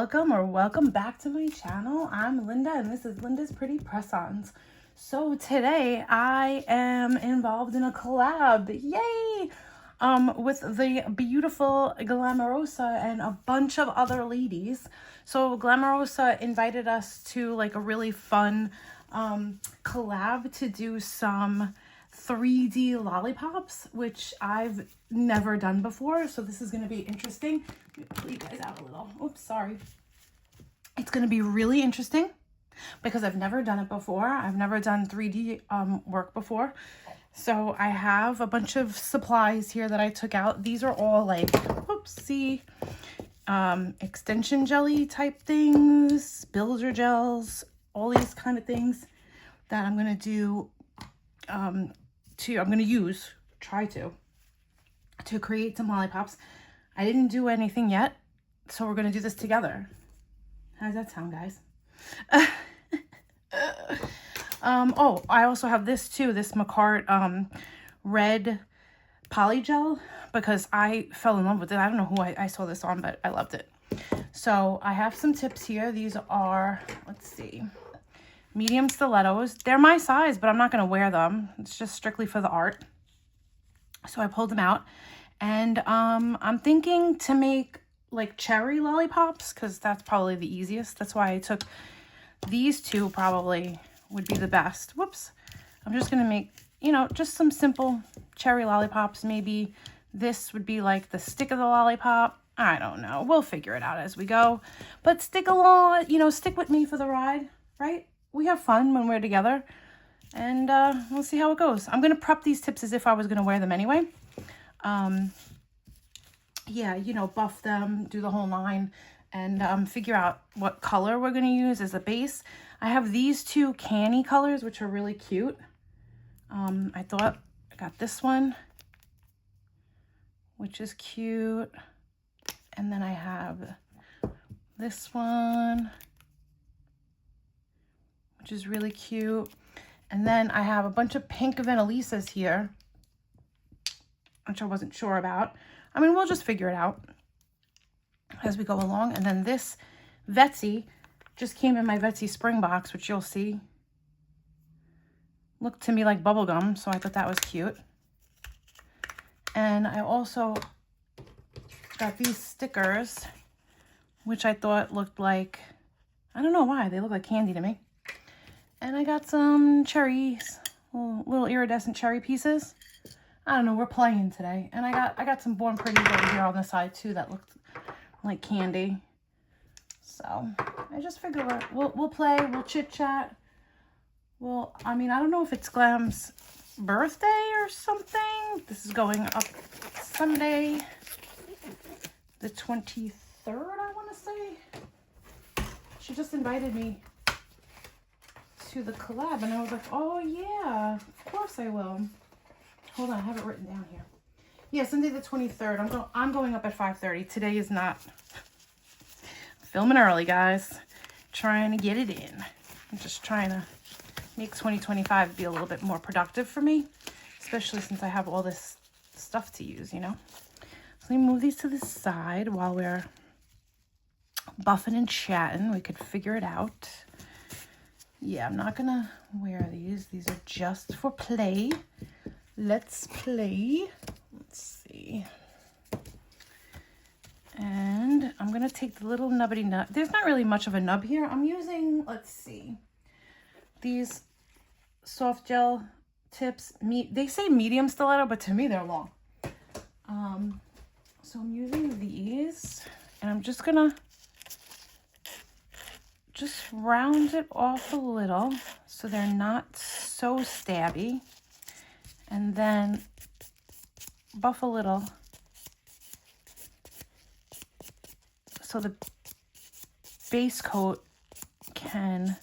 welcome or welcome back to my channel. I'm Linda and this is Linda's Pretty Press-Ons. So today I am involved in a collab, yay, with the beautiful Glamorosa and a bunch of other ladies. So Glamorosa invited us to like a really fun collab to do some 3D lollipops, which I've never done before, so this is going to be interesting. Let me pull you guys out a little. Oops, sorry. It's going to be really interesting because I've never done it before. I've never done 3D work before. So I have a bunch of supplies here that I took out. These are all like, oopsie, extension jelly type things, builder gels, all these kind of things that I'm going to do, I'm going to use, try to create some lollipops. I didn't do anything yet, so we're going to do this together. How does that sound, guys? Oh, I also have this too, this Macart red poly gel, because I fell in love with it. I don't know who I saw this on, but I loved it. So I have some tips here. These are, let's see, medium stilettos. They're my size, but I'm not going to wear them. It's just strictly for the art. So I pulled them out, and I'm thinking to make like cherry lollipops because that's probably the easiest. That's why I took these two, probably would be the best. Whoops. I'm just going to make, you know, just some simple cherry lollipops. Maybe this would be like the stick of the lollipop. I don't know. We'll figure it out as we go. But stick along, you know, stick with me for the ride, right? We have fun when we're together. And we'll see how it goes. I'm going to prep these tips as if I was going to wear them anyway. Yeah, you know, buff them, do the whole nine, and figure out what color we're going to use as a base. I have these two candy colors, which are really cute. I thought I got this one, which is cute. And then I have this one, which is really cute. And then I have a bunch of pink Vanillisas here, which I wasn't sure about. I mean, we'll just figure it out as we go along. And then this Vetsy just came in my Vetsy spring box, which you'll see. Looked to me like bubble gum, so I thought that was cute. And I also got these stickers, which I thought looked like, I don't know why, they look like candy to me. And I got some cherries, little iridescent cherry pieces. I don't know, we're playing today. And I got some Born Pretty over here on the side too that looked like candy. So I just figure we'll play, we'll chit chat. Well, I mean, I don't know if it's Glam's birthday or something. This is going up Sunday, the 23rd, I want to say. She just invited me to the collab, and I was like, oh yeah, of course I will. Hold on, I have it written down here. Yeah, Sunday the 23rd. I'm going up at 5:30. Today is not. I'm filming early, guys. Trying to get it in. I'm just trying to make 2025 be a little bit more productive for me, especially since I have all this stuff to use, you know. So let me move these to the side while we're buffing and chatting. We could figure it out. Yeah, I'm not gonna wear these. These are just for play. Let's play. Let's see. And I'm gonna take the little nubbity nub. There's not really much of a nub here. I'm using, let's see, these soft gel tips. They say medium stiletto, but to me they're long. So I'm using these, and I'm just gonna round it off a little so they're not so stabby, and then buff a little so the base coat can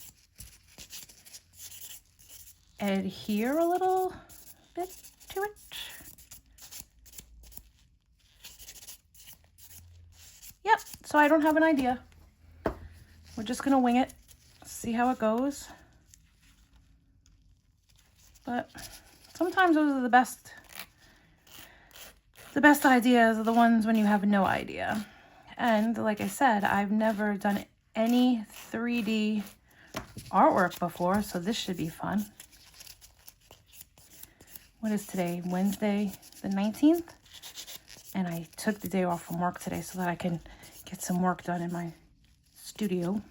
adhere a little bit to it. Yep, so I don't have an idea. We're just gonna wing it, see how it goes. But sometimes those are the best ideas are the ones when you have no idea. And like I said, I've never done any 3D artwork before, so this should be fun. What is today? Wednesday the 19th? And I took the day off from work today so that I can get some work done in my studio.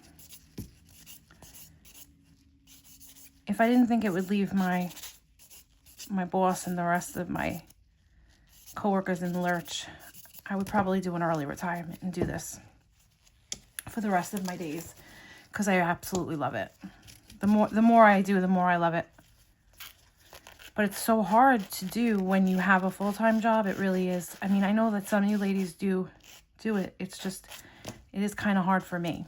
If I didn't think it would leave my boss and the rest of my coworkers in the lurch, I would probably do an early retirement and do this for the rest of my days, because I absolutely love it. The more I do, the more I love it. But it's so hard to do when you have a full-time job. It really is. I mean, I know that some of you ladies do it. It's just, it is kind of hard for me,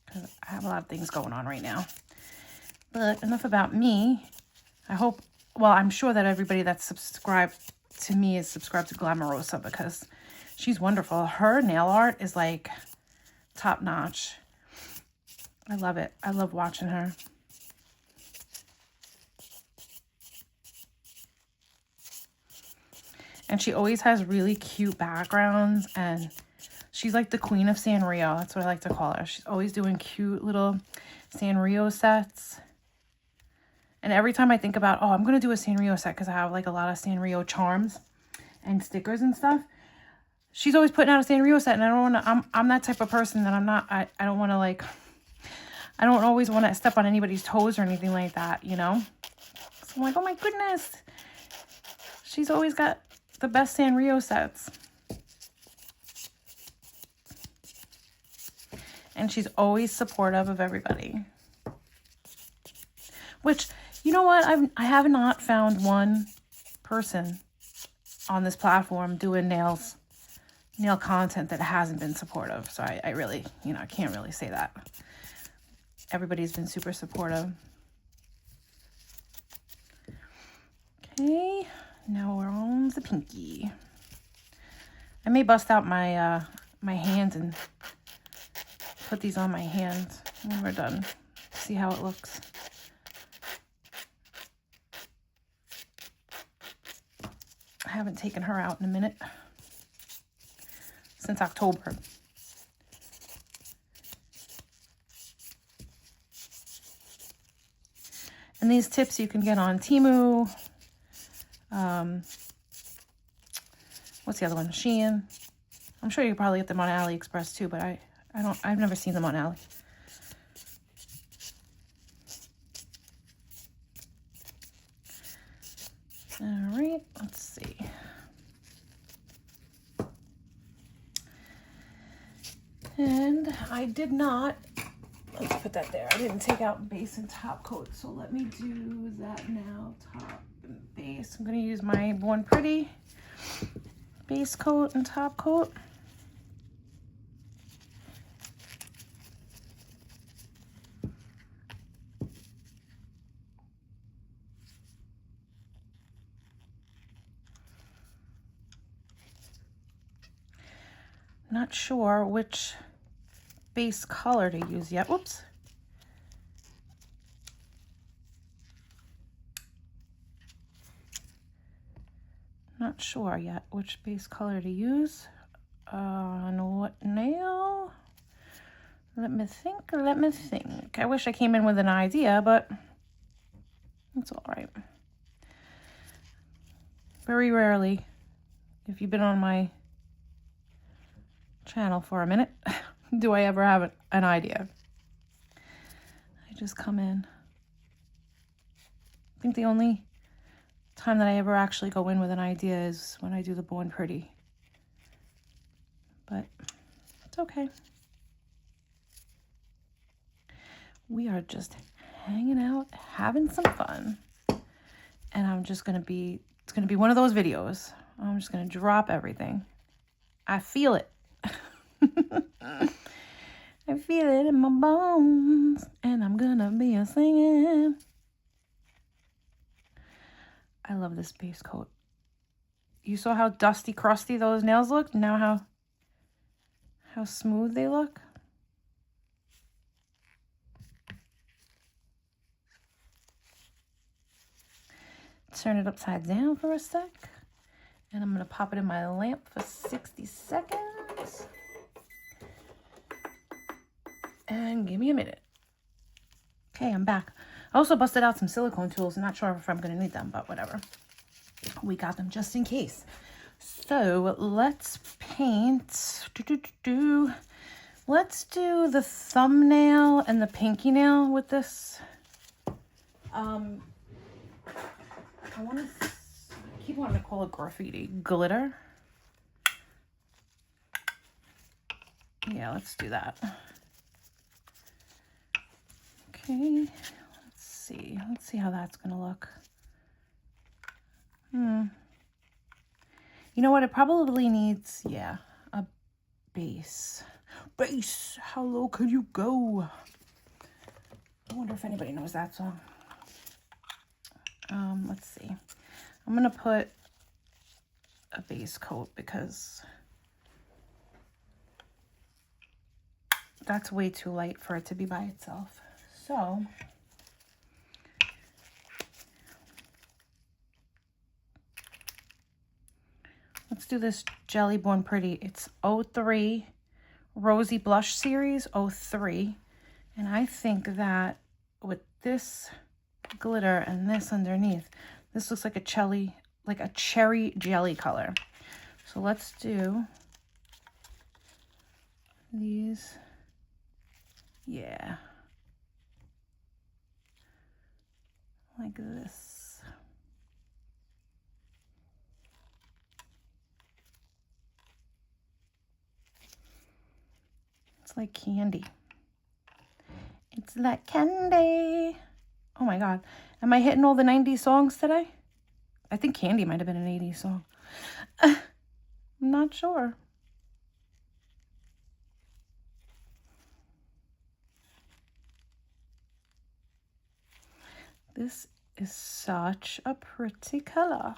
because I have a lot of things going on right now. But enough about me. I hope, well, I'm sure that everybody that's subscribed to me is subscribed to Glamorous, because she's wonderful. Her nail art is like top notch. I love it. I love watching her. And she always has really cute backgrounds, and she's like the queen of Sanrio. That's what I like to call her. She's always doing cute little Sanrio sets. And every time I think about, oh, I'm going to do a Sanrio set because I have like a lot of Sanrio charms and stickers and stuff, she's always putting out a Sanrio set, and I don't want to, I'm that type of person that I'm not, I don't want to like, I don't always want to step on anybody's toes or anything like that, you know? So I'm like, oh my goodness. She's always got the best Sanrio sets. And she's always supportive of everybody. Which, you know what? I have not found one person on this platform doing nail content that hasn't been supportive. So I really, you know, I can't really say that. Everybody's been super supportive. Okay, now we're on the pinky. I may bust out my my hands and put these on my hands when we're done. See how it looks. I haven't taken her out in a minute. Since October. And these tips you can get on Temu. What's the other one? Shein. I'm sure you can probably get them on AliExpress too, but I've never seen them on Ali. All right, let's see. And I did not, let's put that there. I didn't take out base and top coat, so let me do that now. Top and base. I'm going to use my Born Pretty base coat and top coat. Not sure which base color to use yet. Whoops. Not sure yet which base color to use. On what nail? Let me think. I wish I came in with an idea, but it's all right. Very rarely, if you've been on my channel for a minute, do I ever have an idea. I just come in. I think the only time that I ever actually go in with an idea is when I do the Born Pretty. But it's okay. We are just hanging out, having some fun. And I'm just going to be, it's going to be one of those videos. I'm just going to drop everything. I feel it. I feel it in my bones, and I'm gonna be a singing. I love this base coat. You saw how dusty, crusty those nails looked? Now how smooth they look. Turn it upside down for a sec, and I'm gonna pop it in my lamp for 60 seconds. this. And give me a minute. Okay, I'm back. I also busted out some silicone tools. I'm not sure if I'm going to need them, but whatever. We got them just in case. So let's paint. Let's do the thumbnail and the pinky nail with this. I keep wanting to call it graffiti. Glitter. Yeah, let's do that. Okay, let's see. Let's see how that's gonna look. You know what? It probably needs, yeah, a base. Base, how low could you go? I wonder if anybody knows that song. Let's see. I'm gonna put a base coat because that's way too light for it to be by itself. So let's do this Jelly Born Pretty. It's 03 Rosy Blush Series 03. And I think that with this glitter and this underneath, this looks like a cherry jelly color. So let's do these. Yeah. Like this. It's like candy. It's like candy. Oh my God. Am I hitting all the 90s songs today? I think Candy might have been an 80s song. I'm not sure. This is such a pretty color.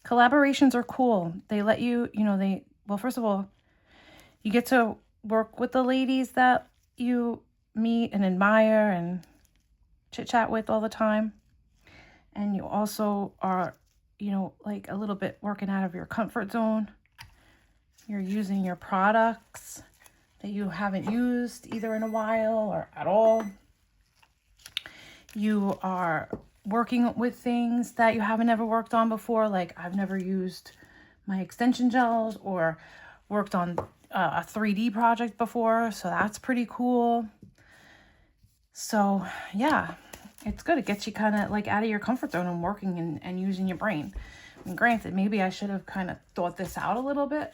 Collaborations are cool. They let you, well, first of all, you get to work with the ladies that you meet and admire and chit chat with all the time. And you also are, like a little bit working out of your comfort zone. You're using your products that you haven't used either in a while or at all. You are working with things that you haven't ever worked on before. Like I've never used my extension gels or worked on a 3D project before. So that's pretty cool. So yeah, it's good. It gets you kind of like out of your comfort zone and working and using your brain. And granted, maybe I should have kind of thought this out a little bit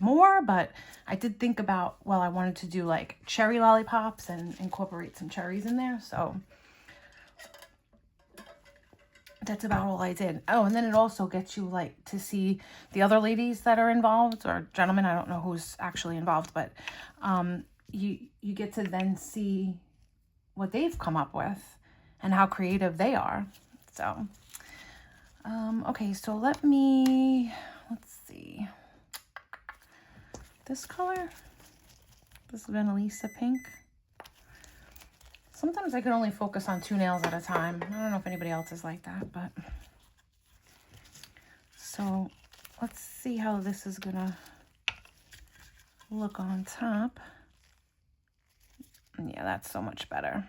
more, but I did think about, well, I wanted to do like cherry lollipops and incorporate some cherries in there. So that's about all I did. Oh, and then it also gets you like to see the other ladies that are involved, or gentlemen. I don't know who's actually involved, but you get to then see what they've come up with and how creative they are. So okay, so let's see. This color, this Vanillisa pink. Sometimes I can only focus on 2 nails at a time. I don't know if anybody else is like that, but. So let's see how this is gonna look on top. Yeah, that's so much better.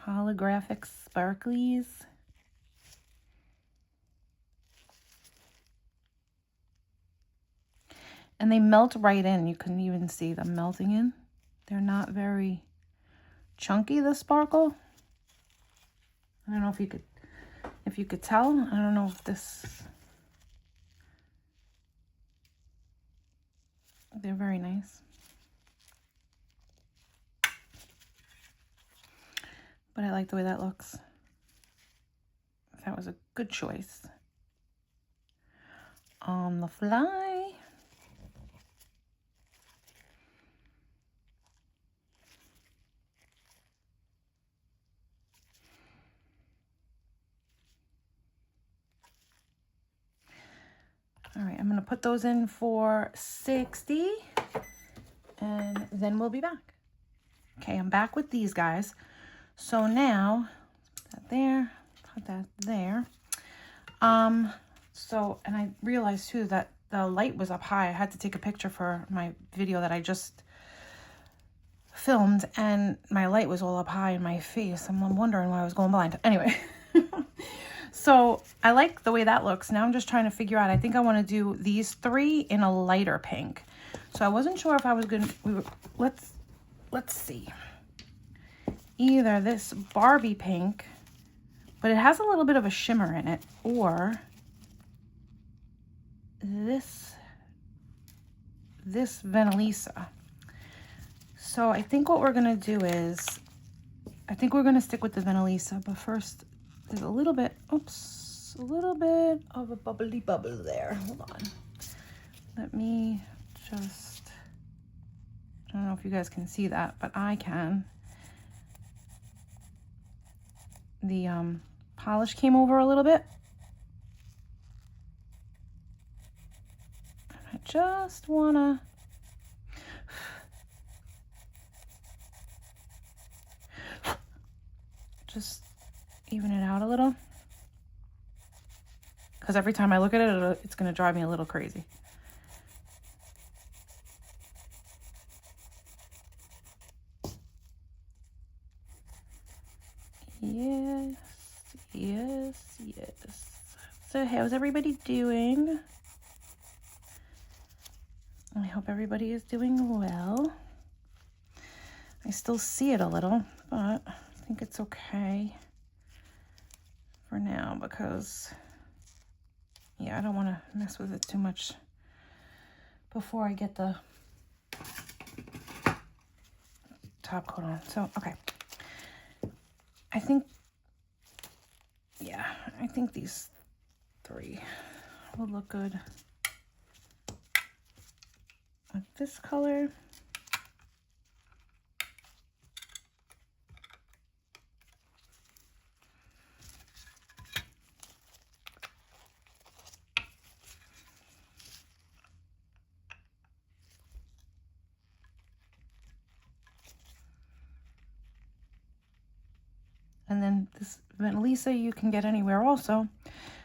Holographic sparklies. And they melt right in. You can even see them melting in. They're not very chunky, the sparkle. I don't know if you could tell. I don't know if they're very nice. But I like the way that looks. That was a good choice. On the fly. All right, I'm gonna put those in for 60 and then we'll be back. Okay, I'm back with these guys. So now, put that there, put that there. So, and I realized too that the light was up high. I had to take a picture for my video that I just filmed, and my light was all up high in my face. I'm wondering why I was going blind. Anyway, so I like the way that looks. Now I'm just trying to figure out, I think I want to do these 3 in a lighter pink. So I wasn't sure if I was going to, let's see. Either this Barbie pink, but it has a little bit of a shimmer in it, or this Vanillisa. So I think what we're gonna do is, I think we're gonna stick with the Vanillisa, but first there's a little bit, oops, a little bit of a bubbly bubble there. Hold on. Let me just, I don't know if you guys can see that, but I can. The polish came over a little bit. I just wanna just even it out a little, because every time I look at it, it's going to drive me a little crazy. Yes, yes, yes. So how's everybody doing? I hope everybody is doing well. I still see it a little, but I think it's okay for now, because yeah, I don't want to mess with it too much before I get the top coat on. So, okay. I think, yeah, I think these 3 will look good with this color. And then this Vanillisa you can get anywhere also.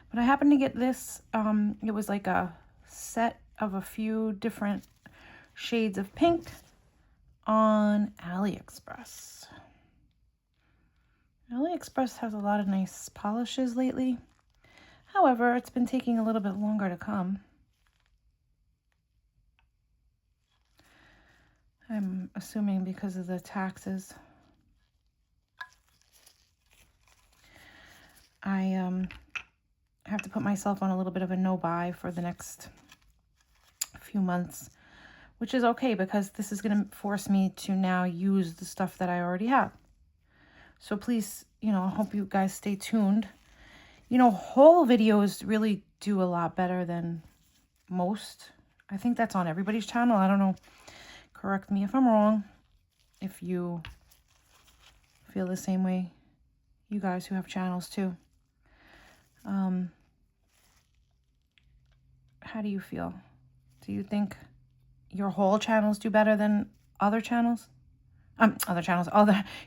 But I happened to get this, it was like a set of a few different shades of pink on AliExpress. AliExpress has a lot of nice polishes lately. However, it's been taking a little bit longer to come. I'm assuming because of the taxes. I have to put myself on a little bit of a no-buy for the next few months, which is okay, because this is going to force me to now use the stuff that I already have. So please, you know, I hope you guys stay tuned. You know, haul videos really do a lot better than most. I think that's on everybody's channel. I don't know. Correct me if I'm wrong. If you feel the same way, you guys who have channels too. How do you feel? Do you think your whole channels do better than other channels?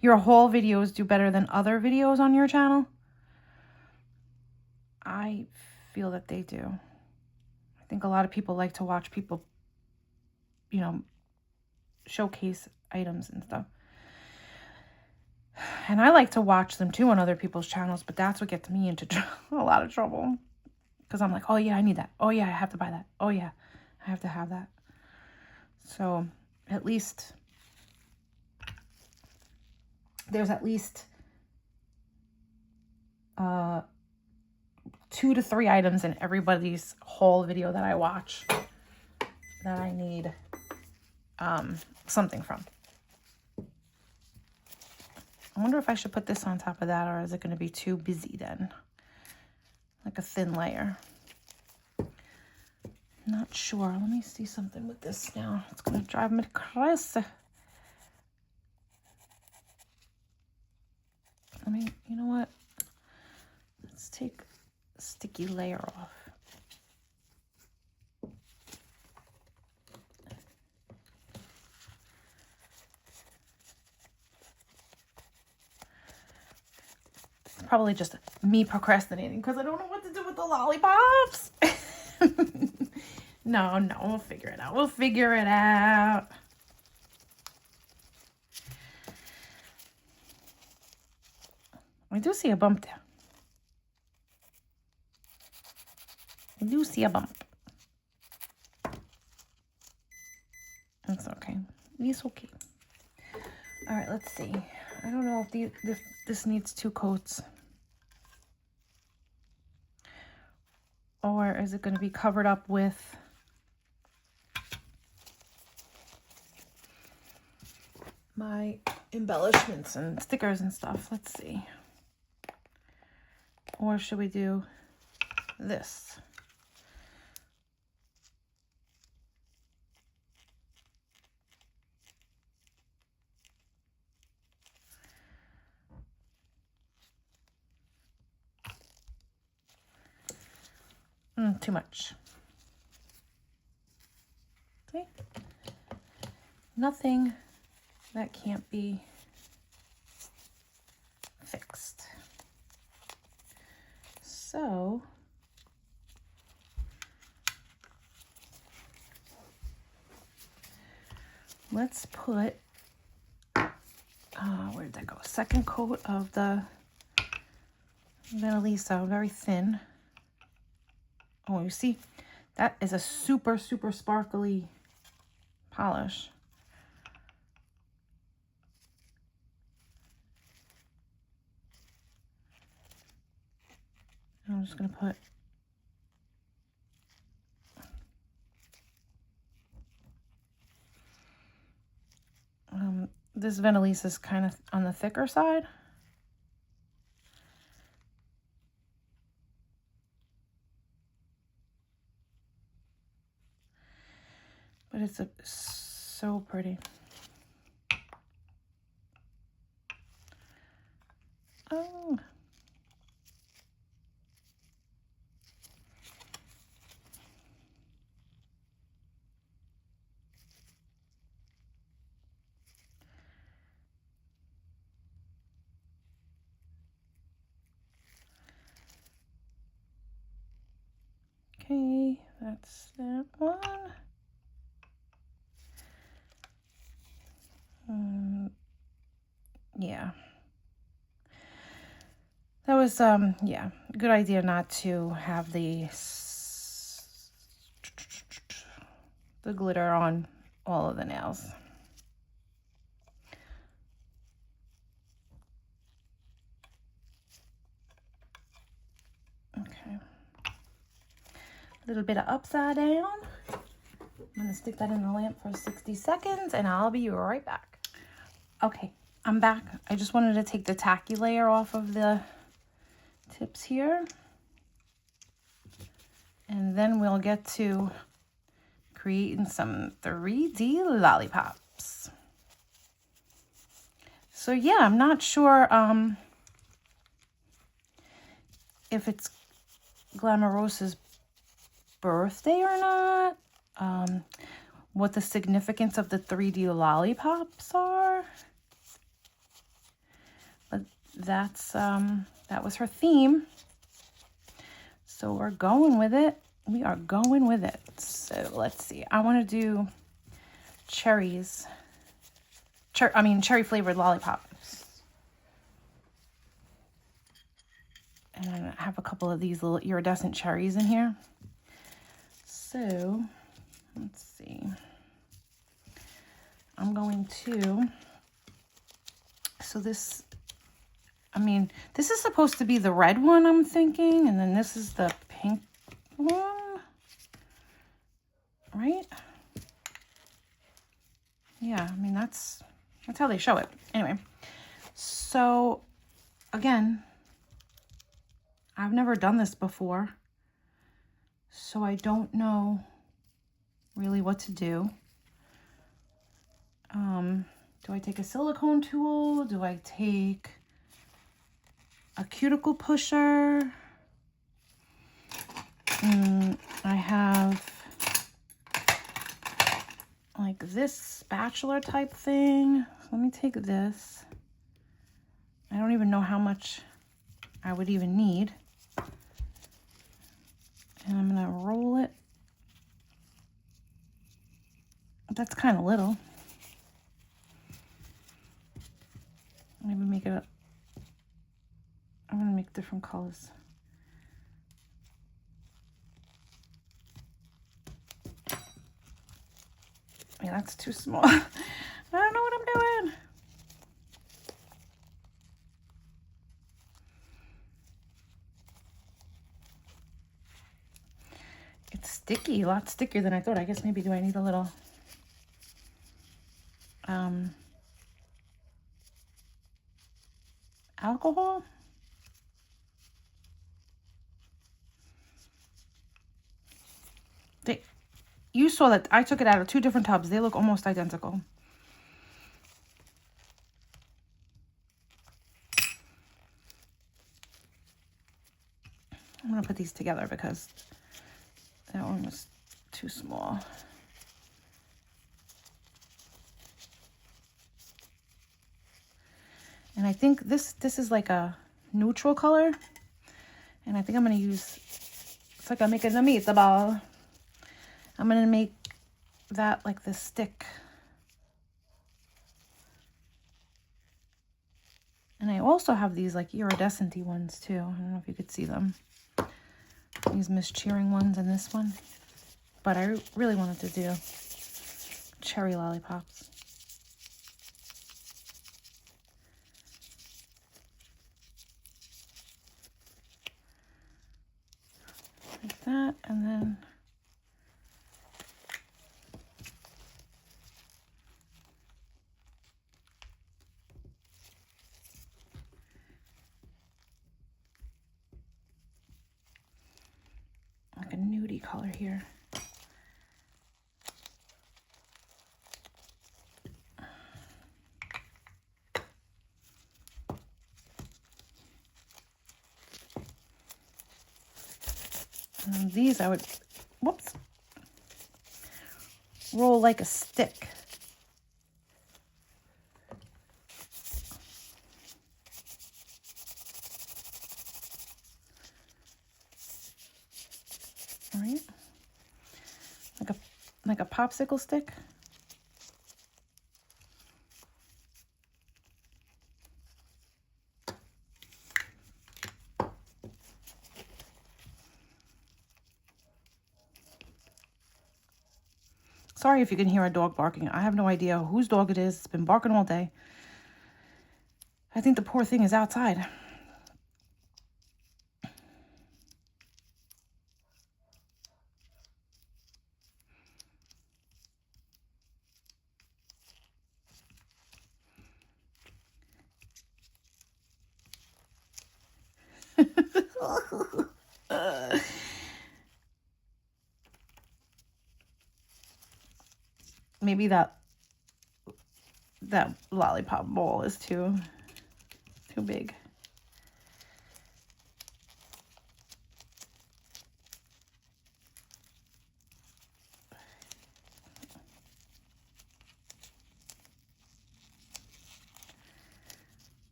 Your whole videos do better than other videos on your channel? I feel that they do. I think a lot of people like to watch people, you know, showcase items and stuff. And I like to watch them too on other people's channels, but that's what gets me into a lot of trouble. Because I'm like, oh yeah, I need that. Oh yeah, I have to buy that. Oh yeah, I have to have that. So at least there's at least 2 to 3 items in everybody's whole video that I watch that I need something from. I wonder if I should put this on top of that, or is it going to be too busy then? Like a thin layer. Not sure. Let me see something with this now. It's going to drive me crazy. You know what? Let's take a sticky layer off. probably just me procrastinating because I don't know what to do with the lollipops. No, we'll figure it out. We'll figure it out. I do see a bump there. I do see a bump. That's okay. It's okay. All right, let's see. I don't know if this needs 2 coats. Or is it going to be covered up with my embellishments and stickers and stuff? Let's see. Or should we do this? Too much. Okay. Nothing that can't be fixed. So let's put, where did that go? Second coat of the Vanillisa, very thin. Oh, you see, that is a super, super sparkly polish. I'm just going to put this Vanillisa is kind of on the thicker side. But it's so pretty. Oh. Okay, that's that one. Yeah. That was, yeah, good idea not to have the glitter on all of the nails. Okay. A little bit of upside down. I'm going to stick that in the lamp for 60 seconds and I'll be right back. Okay, I'm back. I just wanted to take the tacky layer off of the tips here. And then we'll get to creating some 3D lollipops. So yeah, I'm not sure if it's Glamourous's birthday or not. What the significance of the 3D lollipops are. But that's that was her theme. So we're going with it. We are going with it. So let's see. I want to do cherries. Cherry flavored lollipops. And I have a couple of these little iridescent cherries in here. So let's see. I'm going to, so this, this is supposed to be the red one, I'm thinking, and then this is the pink one, right? Yeah, that's how they show it. Anyway, so again, I've never done this before, so I don't know really what to do. Do I take a silicone tool? Do I take a cuticle pusher? I have like this spatula type thing. Let me take this. I don't even know how much I would even need. And I'm gonna roll it. That's kind of little. Maybe make it up. I'm gonna make different colors. Yeah, that's too small. I don't know what I'm doing. It's sticky, a lot stickier than I thought. I guess maybe do I need a little alcohol? You saw that I took it out of 2 different tubs. They look almost identical. I'm gonna put these together because that one was too small. And I think this is like a neutral color. And I think I'm gonna use, it's like I'm making a meatball. I'm gonna make that like the stick. And I also have these like iridescent-y ones too. I don't know if you could see them. These Miss Cheering ones and this one. But I really wanted to do cherry lollipops. Like that, and then like a nudie color here. And these I would, whoops, roll like a stick. All right, like a popsicle stick. Sorry if you can hear a dog barking. I have no idea whose dog it is. It's been barking all day. I think the poor thing is outside. Maybe that lollipop ball is too big.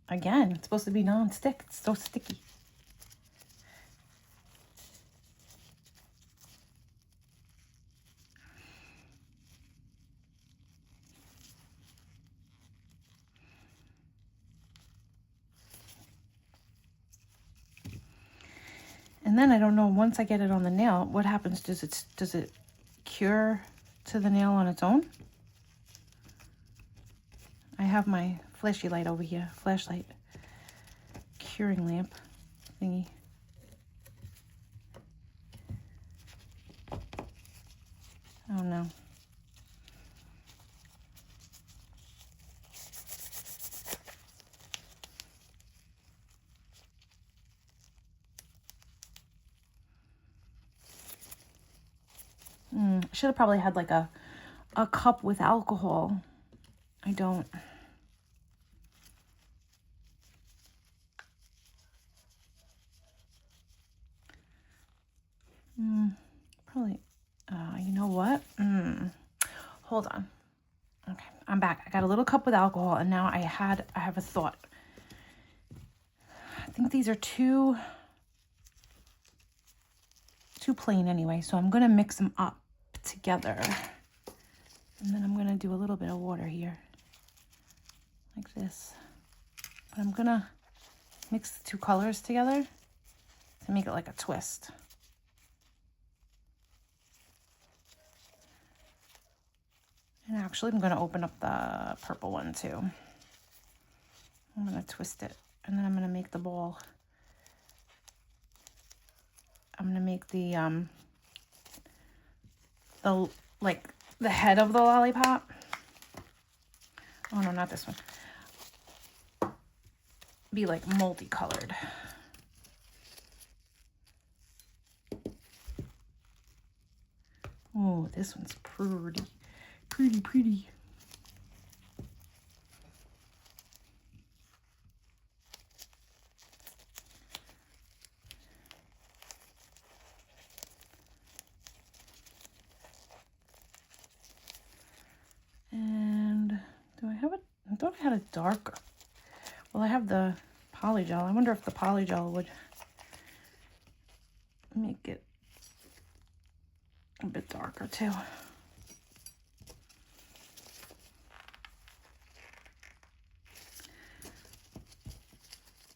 Again, it's supposed to be non-stick. It's so sticky. And then I don't know, once I get it on the nail, what happens? Does it cure to the nail on its own? I have my flashy light over here, flashlight, curing lamp thingy. I don't know. I should have probably had like a cup with alcohol. I don't. Probably, you know what? Hold on. Okay, I'm back. I got a little cup with alcohol, and now I have a thought. I think these are too plain anyway, so I'm gonna mix them up together. And then I'm gonna do a little bit of water here, like this. But I'm gonna mix the two colors together to make it like a twist. And actually, I'm gonna open up the purple one too. I'm gonna twist it, and then I'm gonna make the ball. I'm gonna make the like the head of the lollipop. Oh no, not this one. Be like multicolored. Oh, this one's pretty, pretty, pretty. And do I have it? I thought I had a darker. Well, I have the polygel. I wonder if the polygel would make it a bit darker too.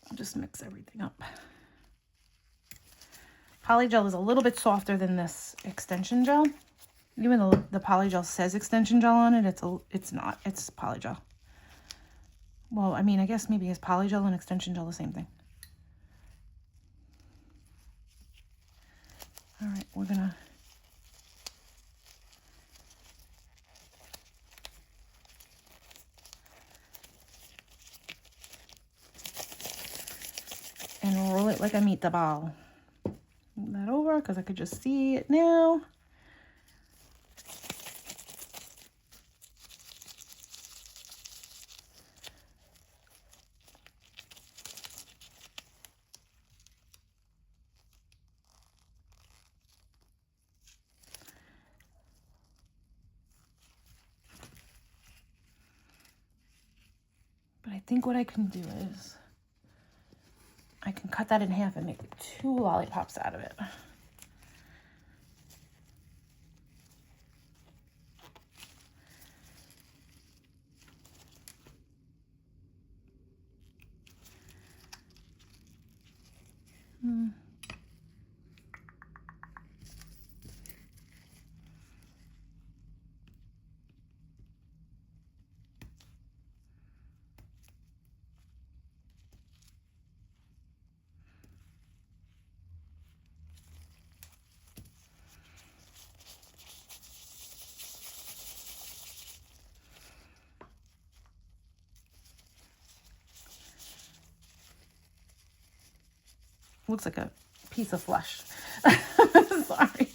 I'll just mix everything up. Polygel is a little bit softer than this extension gel. Even though the polygel says extension gel on it, it's not. It's polygel. Well, I mean, I guess maybe is polygel and extension gel the same thing. All right, we're gonna and roll it like a meatball. Move that over because I could just see it now. But I think what I can do is I can cut that in half and make 2 lollipops out of it. Looks like a piece of flesh. Sorry.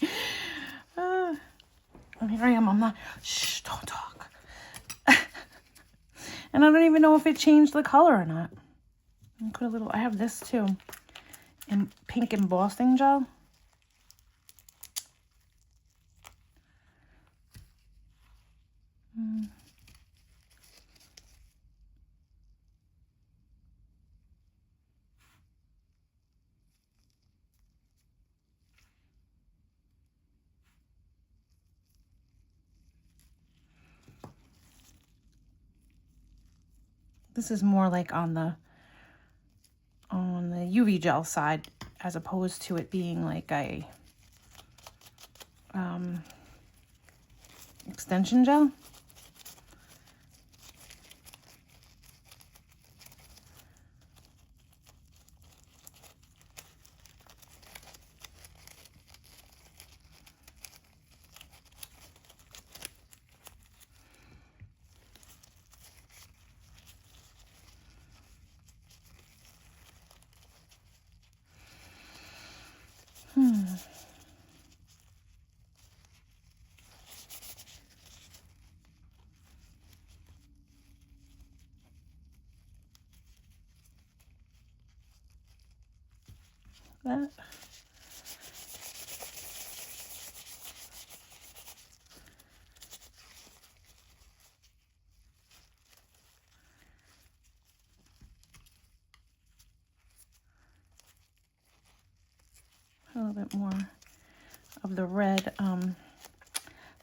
And here I am. I'm not. Shh, don't talk. And I don't even know if it changed the color or not. Put a little. I have this too, in pink embossing gel. This is more like on the UV gel side, as opposed to it being like a extension gel. That. a little bit more of the red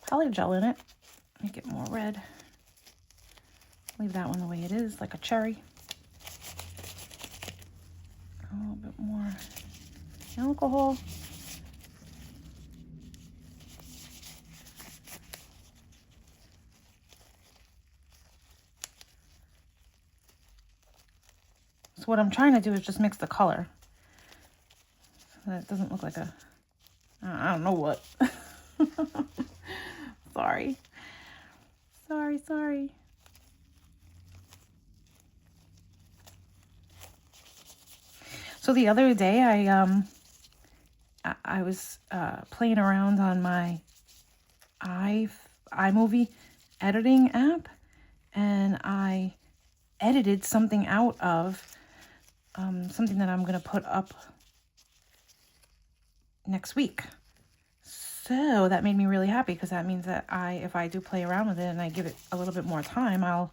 poly gel in it. Make it more red. Leave that one the way it is, like a cherry. A little bit more alcohol. So what I'm trying to do is just mix the color so that it doesn't look like a, I don't know what. Sorry. Sorry. So the other day I was playing around on my iMovie editing app, and I edited something out of something that I'm gonna put up next week. So that made me really happy, because that means that if I do play around with it and I give it a little bit more time, I'll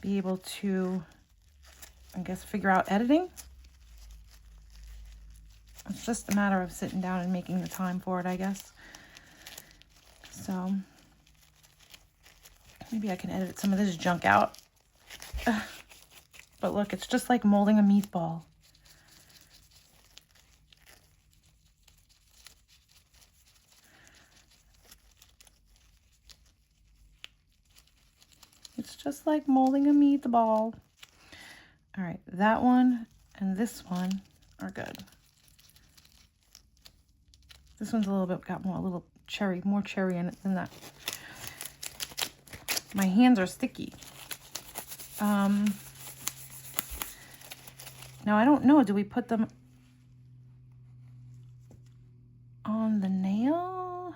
be able to, I guess, figure out editing. It's just a matter of sitting down and making the time for it, I guess. So maybe I can edit some of this junk out. But look, it's just like molding a meatball. It's just like molding a meatball. All right, that one and this one are good. This one's a little bit, got more, more cherry in it than that. My hands are sticky. Now I don't know, do we put them on the nail?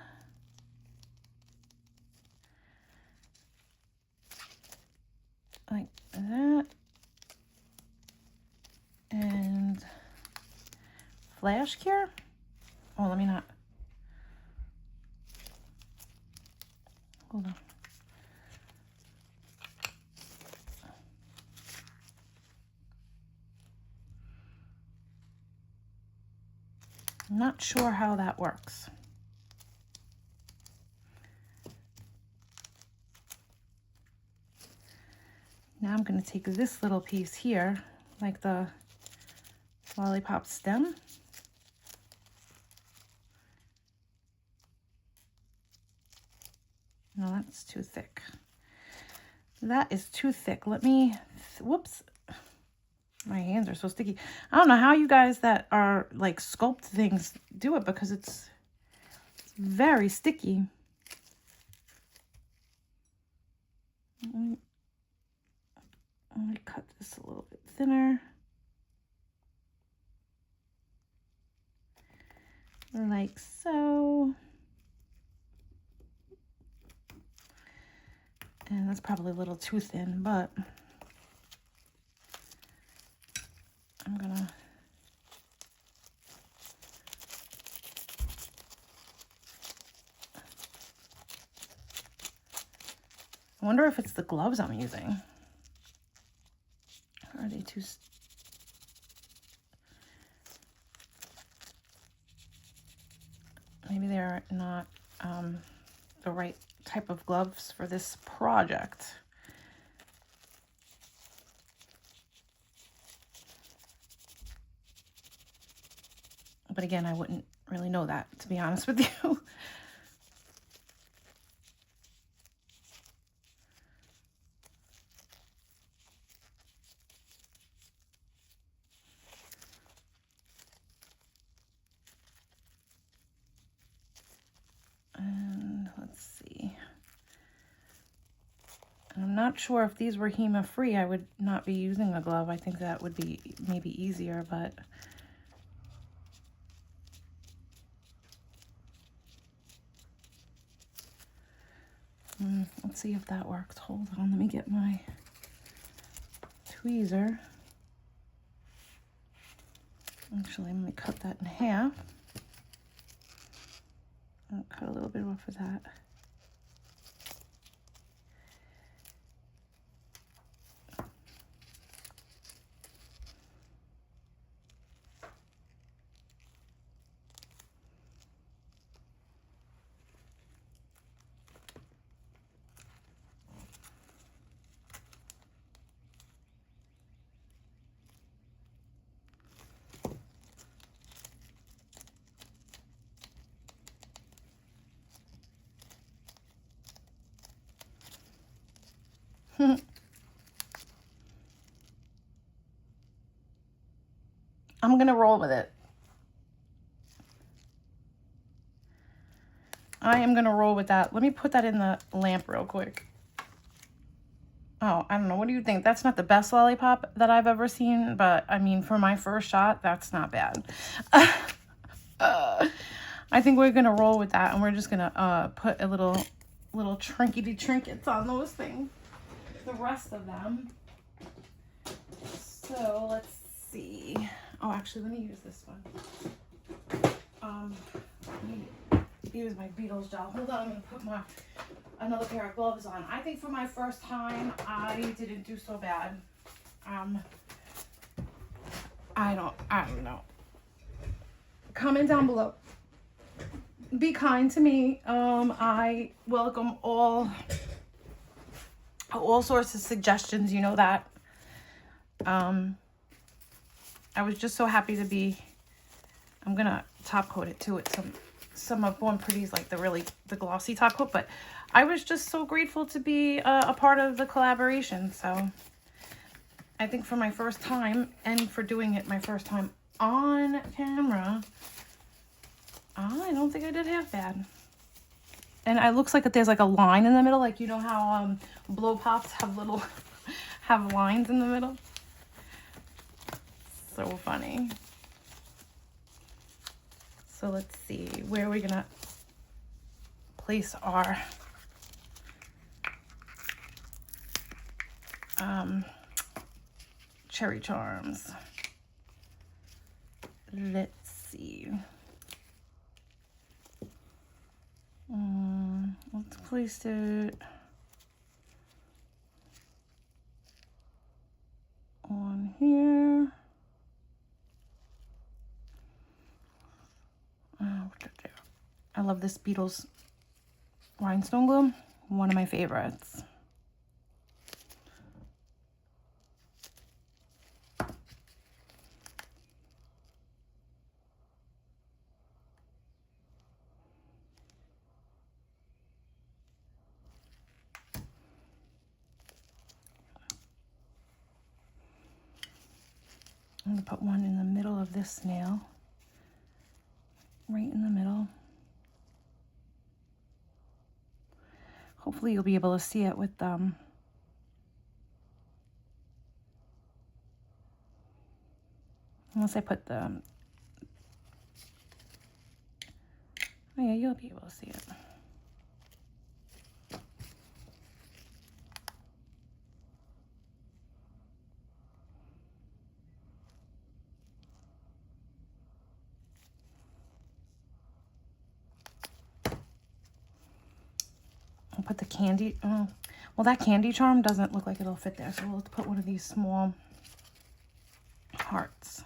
Like that. And flash cure? Oh, let me not. Hold on. I'm not sure how that works. Now I'm going to take this little piece here, like the lollipop stem. No, that's too thick. That is too thick. Let me, whoops. My hands are so sticky. I don't know how you guys that are like sculpt things do it, because it's very sticky. Let me cut this a little bit thinner. Like so. And that's probably a little too thin, but I'm gonna I wonder if it's the gloves I'm using. Are they too... Maybe they're not the right type of gloves for this project. But again, I wouldn't really know that, to be honest with you. And let's see. I'm not sure if these were HEMA-free, I would not be using a glove. I think that would be maybe easier, but... let's see if that works. Hold on, let me get my tweezer. Actually, let me cut that in half. I'll cut a little bit off of that. I'm gonna roll with it. I am gonna roll with that. Let me put that in the lamp real quick. Oh, I don't know. What do you think? That's not the best lollipop that I've ever seen, but I mean, for my first shot, that's not bad. I think we're gonna roll with that, and we're just gonna put a little trinkety trinkets on those things. The rest of them. So let's see. Oh, actually, let me use this one. Let me use my Beatles gel. Hold on, I'm gonna put another pair of gloves on. I think for my first time, I didn't do so bad. I don't know. Comment down below. Be kind to me. I welcome all sorts of suggestions. You know that. I was just so happy to be. I'm gonna top coat it too with some of Born Pretty's, like the glossy top coat. But I was just so grateful to be a part of the collaboration. So I think for my first time, and for doing it my first time on camera, I don't think I did half bad. And it looks like there's like a line in the middle, like you know how blow pops have lines in the middle. So funny. So let's see, where are we gonna place our cherry charms? Let's see. Let's place it on here. I love this Beatles rhinestone glue. One of my favorites. I'm going to put one in the middle of this snail. Right in the middle. Hopefully you'll be able to see it with unless I put the, oh yeah, you'll be able to see it. I'll put the candy, well, that candy charm doesn't look like it'll fit there, so we'll put one of these small hearts.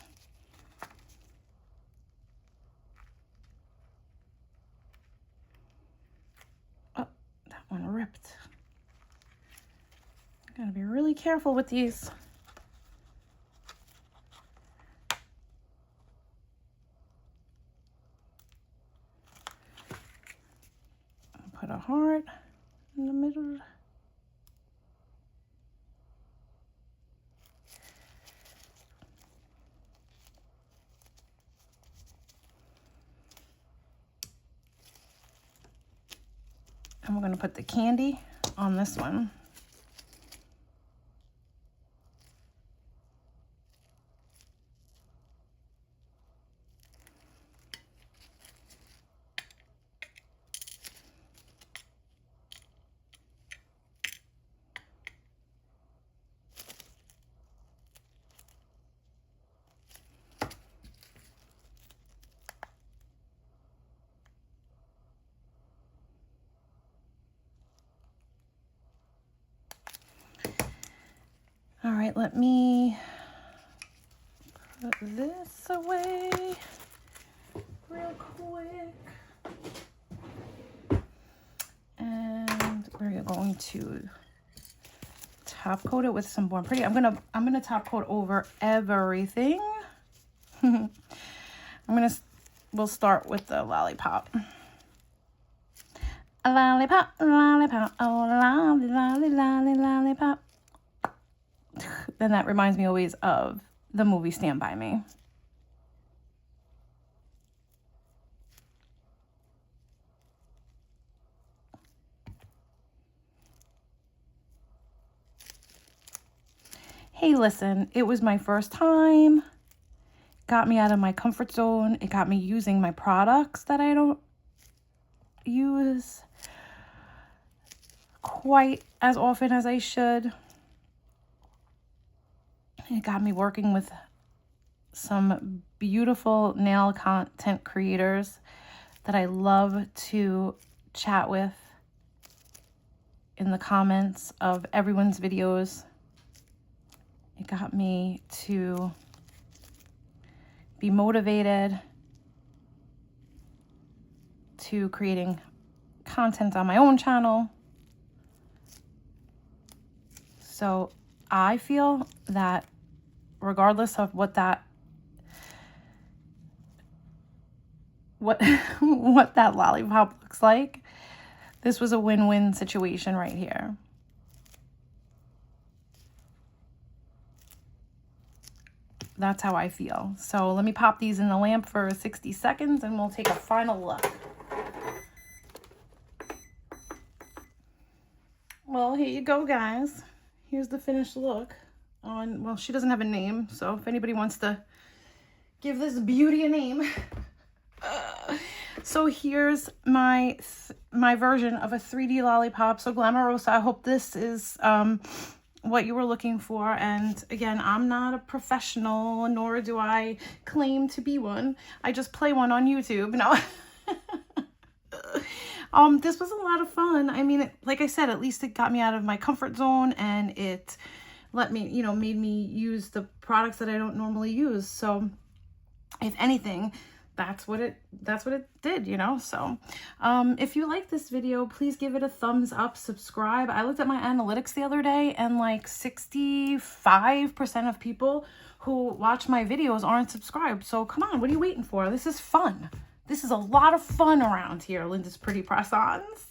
Oh, that one ripped. Gotta be really careful with these. I'll put a heart in the middle. And we're going to put the candy on this one. All right, let me put this away real quick. And we're going to top coat it with some Born Pretty. I'm gonna top coat over everything. We'll start with the lollipop. A lollipop, lollipop, oh lolly, lolly, lolly, lollipop. Then that reminds me always of the movie Stand By Me. Hey, listen, it was my first time. Got me out of my comfort zone. It got me using my products that I don't use quite as often as I should. It got me working with some beautiful nail content creators that I love to chat with in the comments of everyone's videos. It got me to be motivated to creating content on my own channel. So I feel that regardless of what that lollipop looks like, this was a win-win situation right here. That's how I feel. So let me pop these in the lamp for 60 seconds and we'll take a final look. Well, here you go, guys. Here's the finished look on, well, she doesn't have a name, so if anybody wants to give this beauty a name. So here's my version of a 3D lollipop. So Glamorous, I hope this is what you were looking for. And again, I'm not a professional, nor do I claim to be one. I just play one on YouTube. No. This was a lot of fun. I mean, like I said, at least it got me out of my comfort zone and it let me, you know, made me use the products that I don't normally use. So if anything, that's what it did, you know. So if you like this video, please give it a thumbs up, subscribe. I looked at my analytics the other day and like 65% of people who watch my videos aren't subscribed. So come on, what are you waiting for? This is fun. This is a lot of fun around here, Linda's Pretty Press-Ons.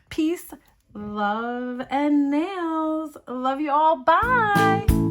Peace, love, and nails. Love you all. Bye.